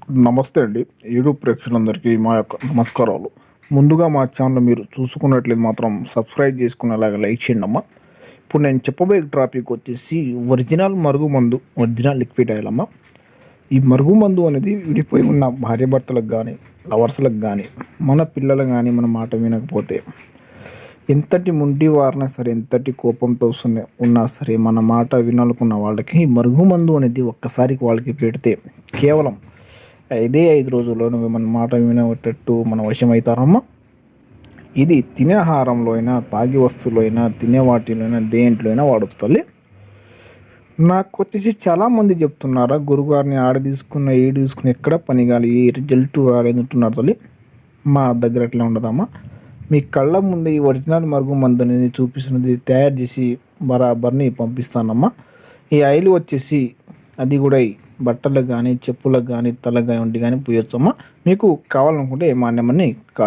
నమస్తే అండి. యూట్యూబ్ ప్రేక్షకులందరికీ మా యొక్క నమస్కారాలు. ముందుగా మా ఛానల్ మీరు చూసుకున్నట్లయితే మాత్రం సబ్స్క్రైబ్ చేసుకునేలాగా లైక్ చేయండి అమ్మ. ఇప్పుడు నేను చెప్పబోయే టాపిక్ వచ్చేసి ఒరిజినల్ మరుగుమందు, ఒరిజినల్ లిక్విడ్ ఆయిల్ అమ్మ. ఈ మరుగుమందు అనేది విడిపోయి ఉన్న భార్యాభర్తలకు కానీ, లవర్స్లకు కానీ, మన పిల్లలు కానీ మన మాట వినకపోతే ఎంతటి ముండి వారినా సరే, ఎంతటి కోపంతో ఉన్నా సరే మన మాట వినాలనుకున్న వాళ్ళకి ఈ మరుగుమందు అనేది ఒక్కసారికి వాళ్ళకి పెడితే కేవలం 5 రోజుల్లో నువ్వు మన మాట వినేటట్టు మన వశం అవుతారమ్మా. ఇది తినే ఆహారంలో అయినా, తాగి వస్తువులో అయినా, తినే వాటిలో అయినా, దేంట్లో అయినా వాడచ్చు తల్లి. నాకు వచ్చేసి చాలామంది చెప్తున్నారా, గురుగారిని ఆడ తీసుకున్న ఏడు తీసుకుని ఎక్కడ పని కాలి, ఏ రిజల్ట్ రాలేదు అంటున్నారు తల్లి. మా దగ్గర ఎట్లా ఉండదమ్మా. మీ కళ్ళ ముందు ఈ ఒరిజినల్ మరుగు మందు అనేది చూపిస్తున్నది తయారు చేసి బరాబర్ని పంపిస్తానమ్మా. ఈ ఆయిల్ వచ్చేసి అది కూడా బట్టలకు కానీ, చెప్పులకు కానీ, తలకు కానీ, ఒంటి కానీ పూయొచ్చమ్మా. మీకు కావాలనుకుంటే మా నెంబర్ని కాల్